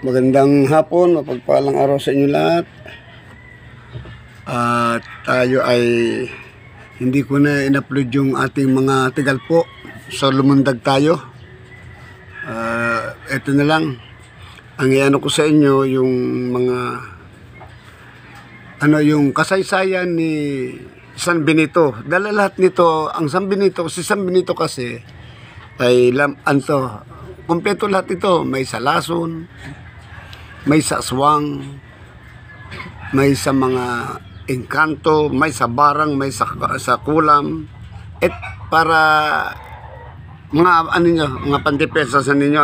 Magandang hapon, mapagpalang araw sa inyo lahat. At tayo ay hindi ko na in-upload yung ating mga tigalpo. So lumundag tayo. Ito na lang. Ang iano ko sa inyo yung mga yung kasaysayan ni San Benito. Dala lahat nito, ang San Benito, si San Benito kasi ay kompleto lahat ito. May salason, may sa aswang, may sa mga engkanto, may sa barang, may sa kulam. At para mga mga pandepensa sa ninyo,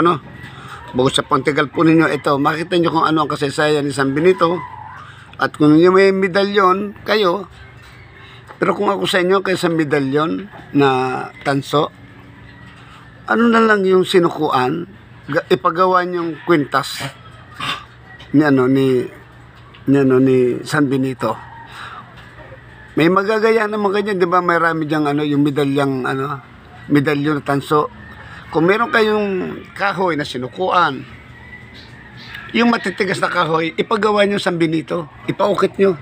bukod sa pantigal po ninyo, ito, makita nyo kung ano ang kasaysayan ni San Benito. At kung ninyo may medalyon, kayo. Pero kung ako sa inyo, kayo sa medalyon na tanso, ano na lang yung sinukuan, ipagawa nyong kwintas ni San Benito. May magagaya naman ganyan, 'di ba? May rami diyang yung medalyon na tanso. Kung meron kayong kahoy na sinukuan, yung matitigas na kahoy, ipagawa niyo San Benito, ipaukit niyo.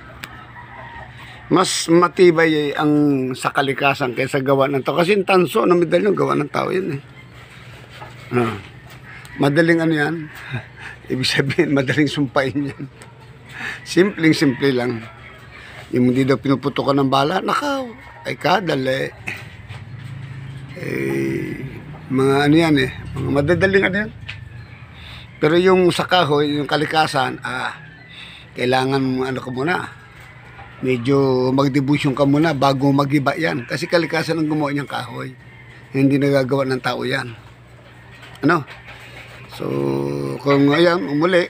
Mas matibay ang sa kalikasan kaysa gawa ng tao. Kasi yung tanso na medalyon, gawa ng tao yan madaling yan. Ibig sabihin, madaling sumpain yan. Simpleng-simple lang. Yung hindi daw pinuputokan ng bala, nakaw, ay kadali. Mga mga madadaling yan. Pero yung sa kahoy, yung kalikasan, kailangan ka muna. Medyo magdebusyon ka muna bago magiba yan. Kasi kalikasan ang gumawa niyang kahoy. Hindi nagagawa ng tao yan. So, kung umuli,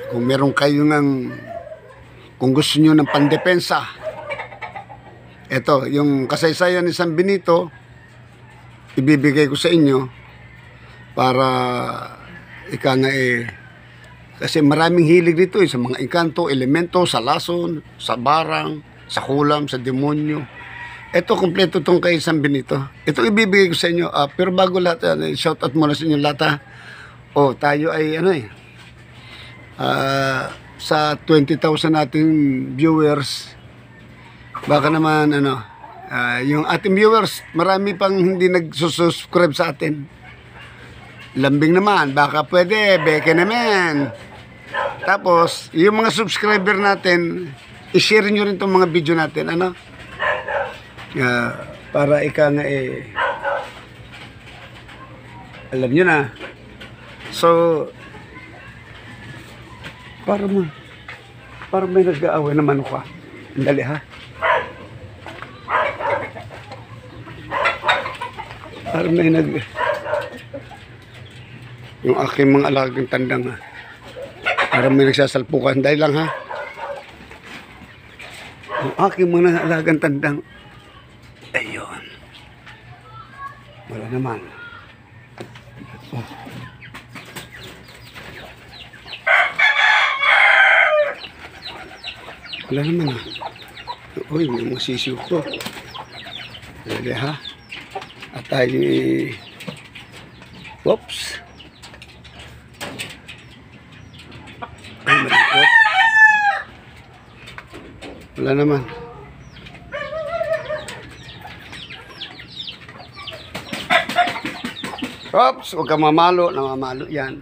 kung meron kayo kung gusto nyo ng pandepensa, ito, yung kasaysayan ni San Benito, ibibigay ko sa inyo para kasi maraming hilig dito sa mga engkanto, elemento, sa lason, sa barang, sa kulam, sa demonyo. Ito, kompleto itong kay San Benito. Ito ibibigay ko sa inyo. Pero bago lahat, shout out muna sa inyo lahat. Tayo ay sa 20,000 nating viewers, baka naman yung ating viewers, marami pang hindi nagsusubscribe sa atin. Lambing naman, baka pwede, beke naman. Tapos, yung mga subscriber natin, i-share nyo rin itong mga video natin, para alam nyo na. So, para may nag-aaway naman ka. Andali ha. Para may yung aking mga alagang tandang para may nagsasalpukan. Dahil lang ha. Yung aking mga alagang tandang. Ayun. Wala naman. Wala naman Uy, may mga sisiw ko. Dali ha. At tayo whoops. Ay, malikot. Wala naman. Oops, huwag kang mamalo. Namamalo yan.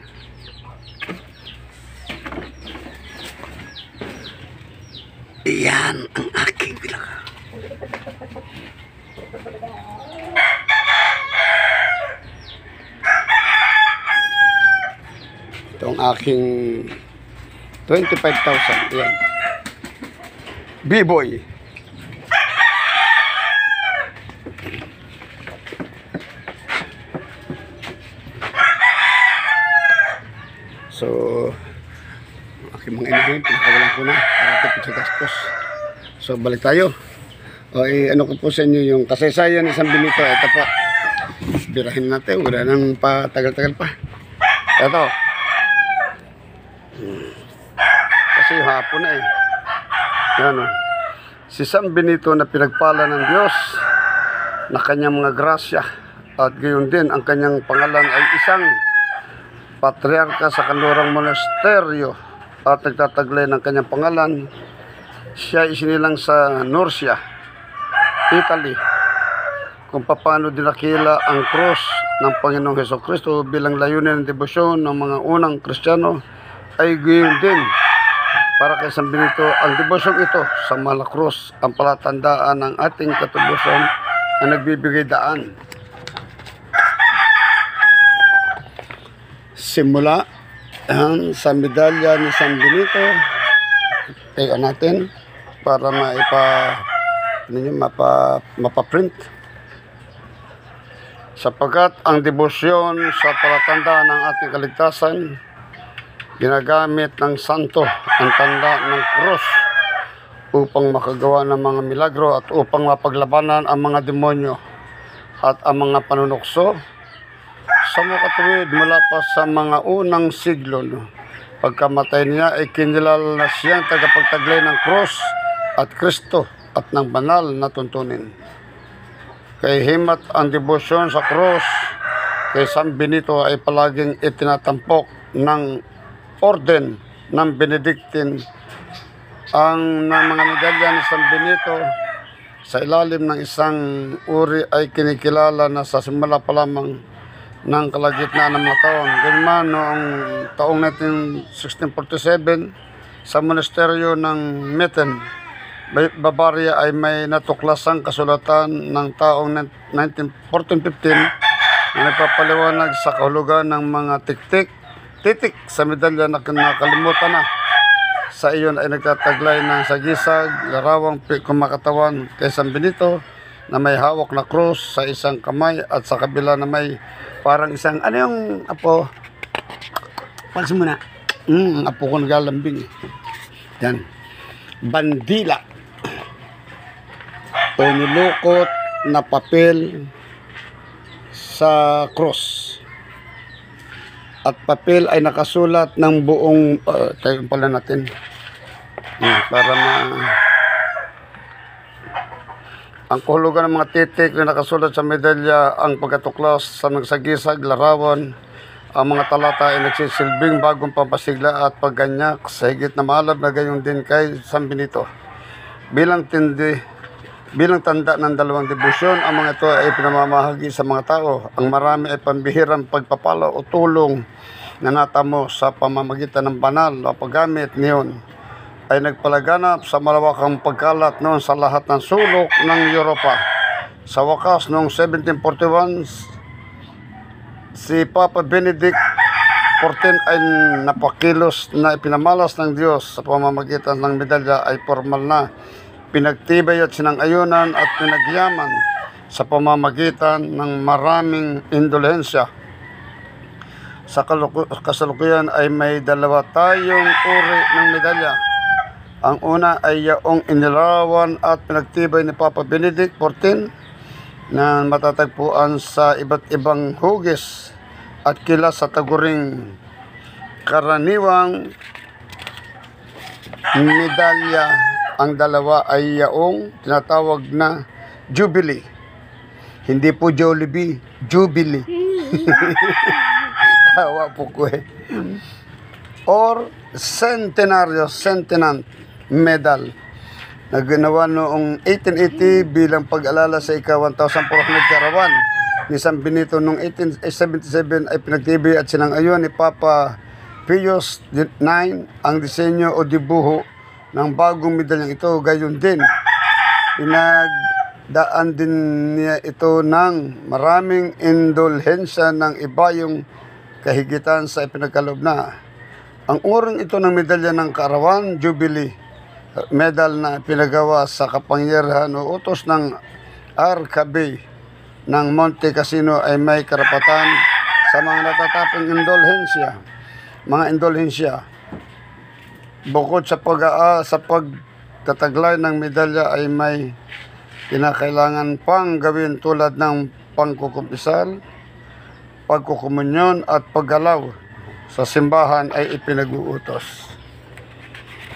Yan ang aking bilang. Ito ang aking 25,000. Yan. B-boy. So, aking mga inahin, pinakawalan ko na para tipid sa gastos. So, balik tayo. Ko po sa inyo yung kasaysayan ni San Benito. Ito po. Birahin natin. Wala nang patagal-tagal pa. Ito. Kasi hapon na Yan Si San Benito na pinagpala ng Diyos na kanyang mga grasya. At gayon din, ang kanyang pangalan ay isang patriarka sa Kanlurang Monasteryo at nagtataglay ng kanyang pangalan. Siya isinilang sa Nursia, Italy, kung paano dinakila ang krus ng Panginoong Hesukristo bilang layunin ng debosyon ng mga unang Kristiyano, ay gayon din para kay San Benito. Ang debosyong ito sa mahal na krus ang palatandaan ng ating katubusan na nagbibigay daan simula sa medalya ni San Benito. Tayo natin para mapaprint, sapagkat ang debosyon sa palatandaan ng ating kaligtasan, ginagamit ng santo ang tanda ng krus upang makagawa ng mga milagro at upang mapaglabanan ang mga demonyo at ang mga panunukso sa makatuwid mula pa sa mga unang siglo. Pagkamatay niya ay kinilala na siyang tagapagtaglay ng krus at Kristo at ng banal na tuntunin. Kay himat ang debosyon sa krus kay San Benito ay palaging itinatampok ng orden ng Benedictine. Ang mga medalya ni San Benito sa ilalim ng isang uri ay kinikilala na sa simula pa lamang ng kalagitnaan ng mga taon. Ganyan noong taong 1647 sa monasteryo ng Metten, Bavaria, ay may natuklasang kasulatan ng taong 1415 na nagpapaliwanag sa kahulugan ng mga titik sa medalya na nakalimutan na. Sa iyon ay nagtataglay ng sagisag, larawang kumakatawan kay San Benito na may hawak na krus sa isang kamay at sa kabila na may parang isang, ano yung apo? Pansin mo na. Ang apo ko nagalambing. Yan. Bandila. O nilukot na papel sa krus. At papel ay nakasulat ng buong, tayo pala natin. Para ang kahulugan ng mga titik na nakasulat sa medalya, ang pagkatuklas sa nagsagisag, larawan, ang mga talata ay nagsisilbing bagong pampasigla at pagganyak sa higit na maalab na gayon din kay San Benito. Bilang tanda ng dalawang debosyon, ang mga ito ay pinamamahagi sa mga tao. Ang marami ay pambihirang pagpapala o tulong na natamo sa pamamagitan ng banal o paggamit niyon ay nagpalaganap sa malawakang pagkalat noon sa lahat ng sulok ng Europa. Sa wakas, noong 1741, si Papa Benedict XIV ay napakilos na ipinamalas ng Diyos sa pamamagitan ng medalya ay formal na pinagtibay at sinang-ayunan at pinagyaman sa pamamagitan ng maraming indulhensya. Sa kasalukuyan ay may dalawa tayong uri ng medalya. Ang una ay yaong inilarawan at pinagtibay ni Papa Benedict XIV na matatagpuan sa iba't ibang hugis at kilas sa taguring karaniwang medalya. Ang dalawa ay yaong tinatawag na Jubilee. Hindi po Jollibee, Jubilee. Tawa po ko eh. Or Centenant Medal na ginawa noong 1880 bilang pag-alala sa ika-1,400 karawan ni San Benito. Noong 1877 ay pinagtibay at sinang-ayon ni Papa Pius IX ang disenyo o dibuho ng bagong medalyang ito. Gayon din, pinagdaan din niya ito ng maraming indulhensya ng iba yung kahigitan sa ipinagkaloob na. Ang uring ito ng medalya ng Karawan, Jubilee Medal na pinagawa sa kapangyarihan o utos ng Arcabay ng Monte Cassino ay may karapatan sa mga natataping indulhensya. Bukod sa pagtataglay ng medalya ay may kinakailangan pang gawin tulad ng pangkukumpisal, pagkukumunyon at paggalaw sa simbahan ay ipinag-uutos.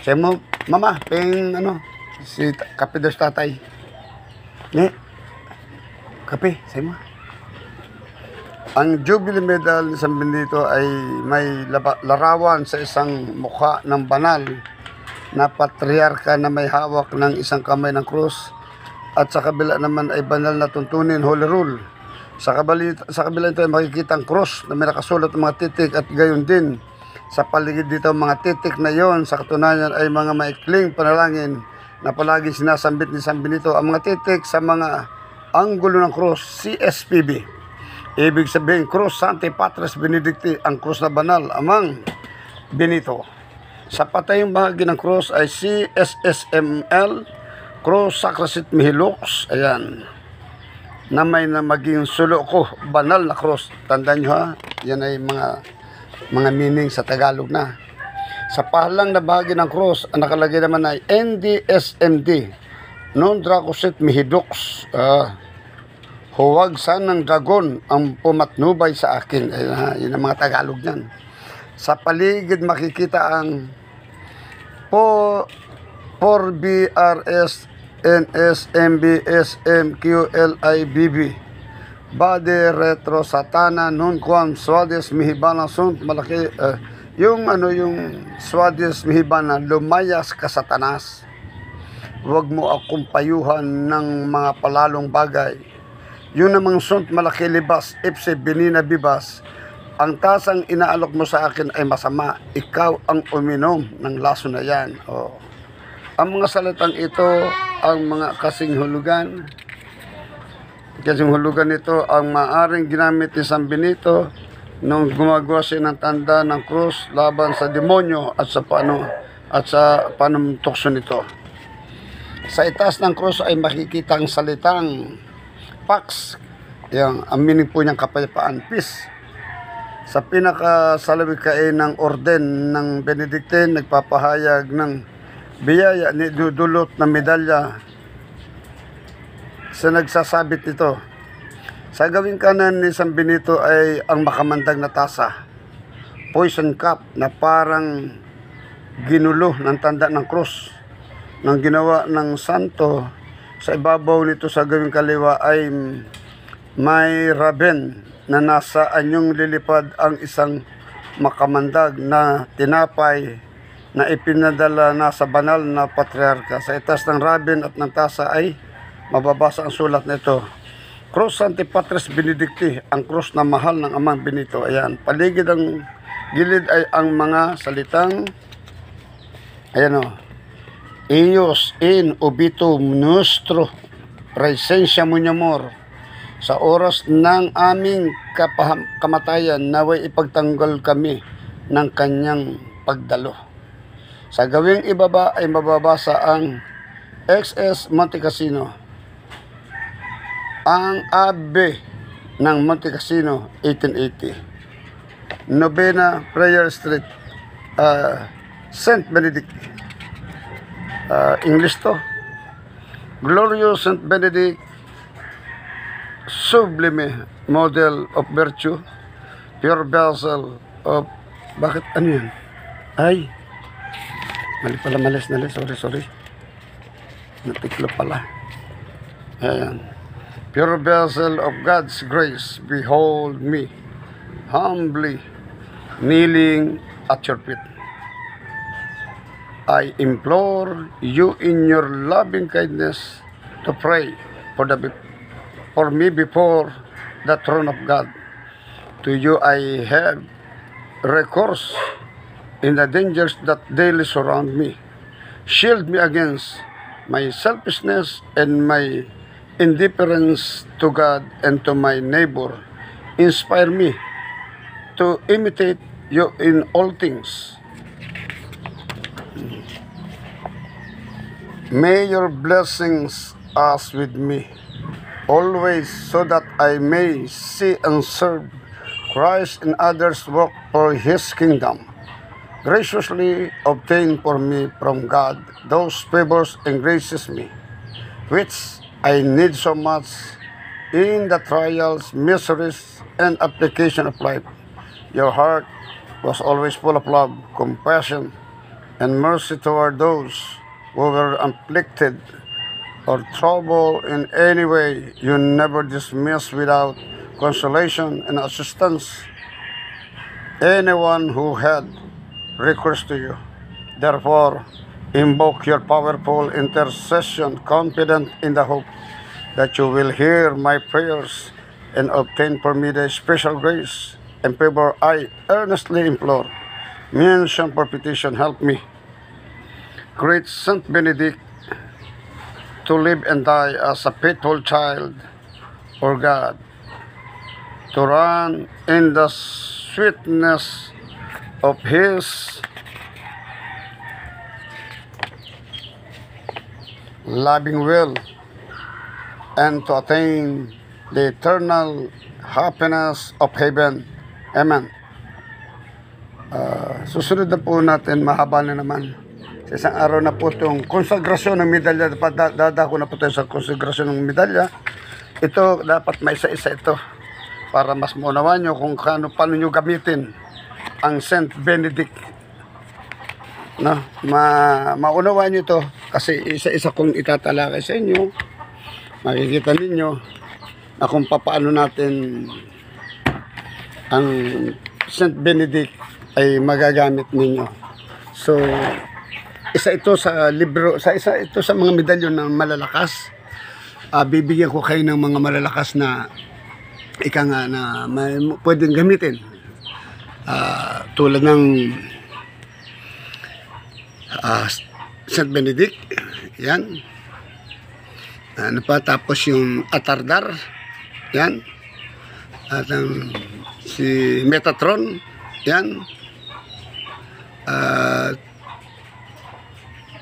Sabi mo, Mama, si kape dos tatay. Kape, sabi mo. Ang Jubilee Medal ni San Benito ay may larawan sa isang mukha ng banal na patriarka na may hawak ng isang kamay ng krus, at sa kabila naman ay banal na tuntunin, Holy Rule. Sa kabila nito ay makikita ang krus na may nakasulat ng mga titik, at gayon din sa paligid dito mga titik na yon sa katunayan ay mga maikling panalangin na palagi sinasambit ni San Benito. Ang mga titik sa mga anggulo ng krus, CSPB. Ibig sabihin, Cruz Sancti Patris Benedicti, ang krus na banal amang Benito. Sa patayong bahagi ng krus ay CSSML, Cruz Sacrasit Mihi Lux, ayan, na may na maging sulo ko, banal na krus. Tandaan nyo ha, yan ay mga meaning sa Tagalog na. Sa pahalang na bahagi ng krus, ang nakalagay naman ay NDSMD, Non Dracosit Mihi Dux, huwag sanang dragon ang pumatnubay sa akin. Yun ang mga Tagalog niyan. Sa paligid makikita ang 4BRS NSMBSMQLIBB Bade Retro Satana Non Quam Swades Mihibana Sunt malaki yung Swades Mihibana, lumayas ka Satanas. Huwag mo akong payuhan ng mga palalong bagay. Yun namang sunt malaki libas, ipse binina bibas, ang tasang inaalok mo sa akin ay masama, ikaw ang uminom ng laso na yan. Ang mga salitang ito, ang mga kasing hulugan nito, ang maaring ginamit ni San Benito nung gumagawa siya ng tanda ng krus laban sa demonyo at sa panuntukso nito. Sa itaas ng krus ay makikita ang salitang Pax, yung ang meaning po niyang kapayapaan, peace. Sa pinakasalawikain ng orden ng Benedictine, nagpapahayag ng biyaya ni dudulot na medalya sa nagsasabit nito. Sa gawing kanan ni San Benito ay ang makamandag na tasa, poison cup na parang ginulo ng tanda ng krus ng ginawa ng santo. Sa ibabaw nito sa gawing kaliwa ay may raben na nasa anyong lilipad ang isang makamandag na tinapay na ipinadala na sa banal na patriarka. Sa itas ng raben at ng tasa ay mababasa ang sulat nito, Cruz Sancti Patris Benedicti, ang krus na mahal ng Amang Benito. Ayan, paligid ang gilid ay ang mga salitang, ayan Ios in obitum nostro, presensya mo niya more. Sa oras ng aming kamatayan, naway ipagtanggol kami ng kanyang pagdalo. Sa gawing ibaba ay mababasa ang XS Monte Cassino, ang AB ng Monte Cassino 1880, Novena Prayer Street, St. Benedict. English to, Glorious St. Benedict, Sublime Model of Virtue, Pure Vessel of, bakit ano yan? Ay, mali pala, sorry, natiklo pala. Ayan, Pure Vessel of God's Grace, behold me, humbly kneeling at your feet. I implore you in your loving kindness to pray for me before the throne of God. To you I have recourse in the dangers that daily surround me. Shield me against my selfishness and my indifference to God and to my neighbor. Inspire me to imitate you in all things. May your blessings us with me always, so that I may see and serve Christ and others work for His kingdom. Graciously obtain for me from God those favors and graces me, which I need so much in the trials, miseries, and application of life. Your heart was always full of love, compassion, and mercy toward those who were afflicted or troubled in any way. You never dismiss without consolation, and assistance anyone who had recourse to you. Therefore, invoke your powerful intercession, confident in the hope that you will hear my prayers and obtain for me the special grace and favor I earnestly implore. Mention for petition, help me. Great Saint Benedict, to live and die as a faithful child for God, to run in the sweetness of His loving will, and to attain the eternal happiness of heaven. Amen. Susunod na po natin, mahaba na naman. Sa isang araw na po itong konsagrasyon ng medalya. Dadako na po tayo sa konsagrasyon ng medalya. Ito, dapat may isa-isa ito para mas maunawan nyo kung paano nyo gamitin ang Saint Benedict. No? Maunawan nyo ito kasi isa-isa kong itatalakay sa inyo. Makikita ninyo na kung paano natin ang Saint Benedict ay magagamit ninyo. So, isa ito sa libro, isa ito sa mga medalyon ng malalakas. Bibigyan ko kayo ng mga malalakas na ika nga na pwedeng gamitin. Tulad ng Saint Benedict, yan. Ano pa, tapos yung Atardar, yan. At si Metatron, yan.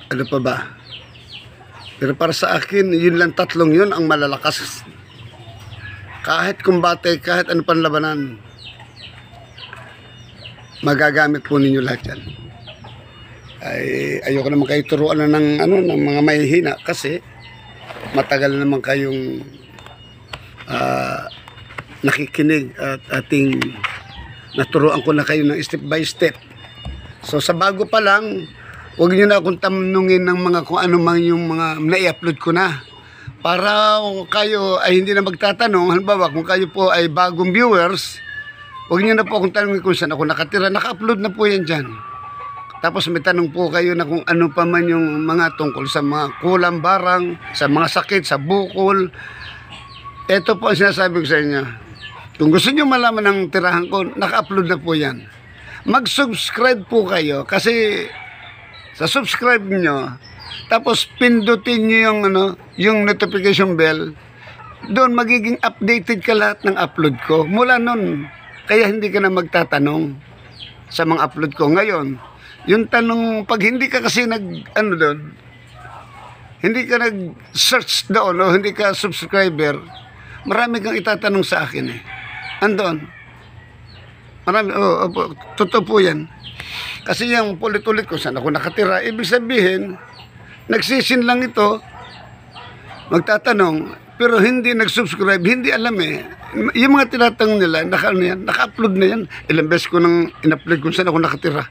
Ano pa ba? Pero para sa akin, yun lang tatlong yun ang malalakas. Kahit kumbate, kahit ano pang labanan, magagamit po ninyo lahat yan. Ayoko naman kayo turuan na ng mga mahihina kasi matagal naman kayong nakikinig at ating naturuan ko na kayo ng step by step. So sa bago pa lang, huwag nyo na akong tanungin ng mga kung ano man yung mga na-i-upload ko na. Para kayo ay hindi na magtatanong, halimbawa kung kayo po ay bagong viewers, huwag nyo na po akong tanungin kung saan ako nakatira. Naka-upload na po yan dyan. Tapos may tanong po kayo na kung ano pa man yung mga tungkol sa mga kulang barang, sa mga sakit, sa bukol. Ito po ang sinasabi ko sa inyo. Kung gusto nyo malaman ng tirahan ko, naka-upload na po yan. Mag-subscribe po kayo kasi sa subscribe nyo, tapos pindutin nyo yung notification bell, doon magiging updated ka lahat ng upload ko. Mula nun, kaya hindi ka na magtatanong sa mga upload ko. Ngayon, yung tanong, pag hindi ka kasi doon, hindi ka nag-search doon o hindi ka subscriber, marami kang itatanong sa akin eh. Andon. Marami, totoo po yan. Kasi yung ulit-ulit ko saan ako nakatira, ibig sabihin, nagsisin lang ito, magtatanong, pero hindi nag-subscribe, hindi alam eh. Yung mga tinatanong nila, naka-upload na yan. Ilang beses ko nang in-upload kung saan ako nakatira.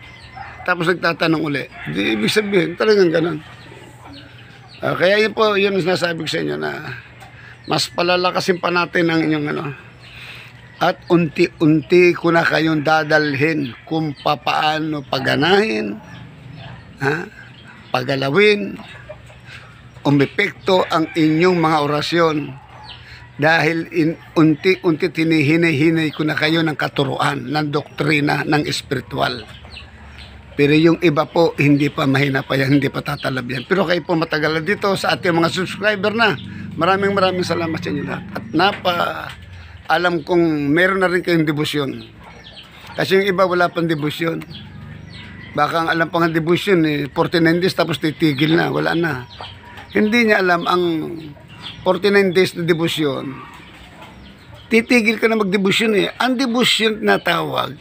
Tapos nagtatanong uli. Di, ibig sabihin, talagang ganun. Kaya yun po, yun ang sinasabi ko sa inyo na mas palalakasin pa natin ang inyong at unti-unti ko na kayong dadalhin kung papaano paganahin, pagalawin, umepekto ang inyong mga orasyon. Dahil unti-unti tinihinay-hinay ko na kayo ng katuruan, ng doktrina, ng espiritual. Pero yung iba po, hindi pa mahina pa yan, hindi pa tatalab yan. Pero kayo po matagal na dito sa ating mga subscriber na. Maraming salamat sa inyo lahat. At alam kong meron na rin kayong debosyon. Kasi yung iba wala pang debosyon. Baka ang alam pang debosyon 49 days tapos titigil na, wala na. Hindi niya alam ang 49 days na debosyon. Titigil ka na magdebosyon eh. Ang debosyon na tawag,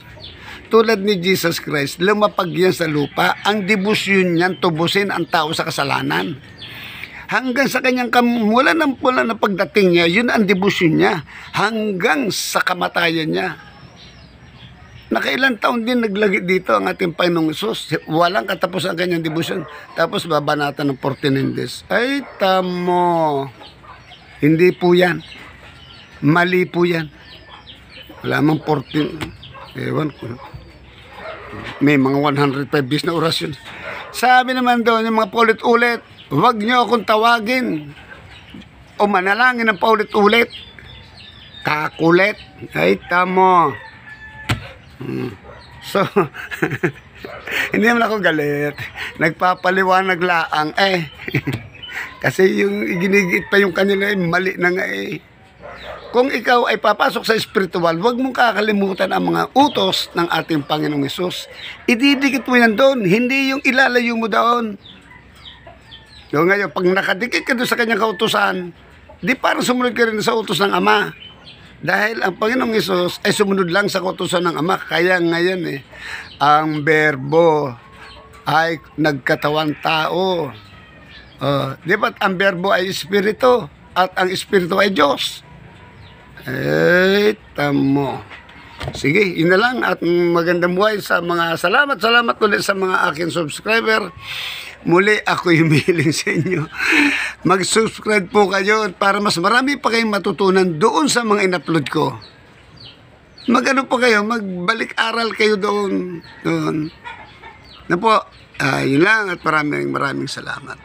tulad ni Jesus Christ, lumapag yan sa lupa. Ang debosyon niyan, tubusin ang tao sa kasalanan. Hanggang sa kanyang mula na pagdating niya, yun ang debosyon niya. Hanggang sa kamatayan niya. Nakailang taon din naglagi dito ang ating Panginoong Hesus. Walang katapos ang kanyang debosyon. Tapos babanatan ng 49 days. Ay, tamo. Hindi po yan. Mali po yan. Wala mang 14. Ewan ko. May mga 105 bis na orasyon. Sabi naman doon, yung mga paulit-ulit, huwag nyo akong tawagin o manalangin ng paulit-ulit. Kakulit. Ay, tamo. So, hindi naman ako galit. Nagpapaliwanag laang kasi yung ginigit pa yung kanila mali na nga Kung ikaw ay papasok sa spiritual, huwag mong kakalimutan ang mga utos ng ating Panginoong Hesus. Ididikit mo yan doon, hindi yung ilalayo mo doon. So ngayon, pag nakadikit ka doon sa kanyang kautusan, di parang sumunod ka rin sa utos ng Ama. Dahil ang Panginoong Hesus ay sumunod lang sa kautusan ng Ama. Kaya ngayon ang berbo ay nagkatawan tao. Di ba't ang berbo ay espiritu at ang espiritu ay Diyos? Tamo. Sige, yun na lang at magandang buhay sa mga salamat ulit sa mga aking subscriber. Muli ako humihiling sa inyo. Mag-subscribe po kayo para mas marami pa kayong matutunan doon sa mga in-upload ko. Mag-ano po kayo, magbalik-aral kayo doon. Na po, yun lang at maraming salamat.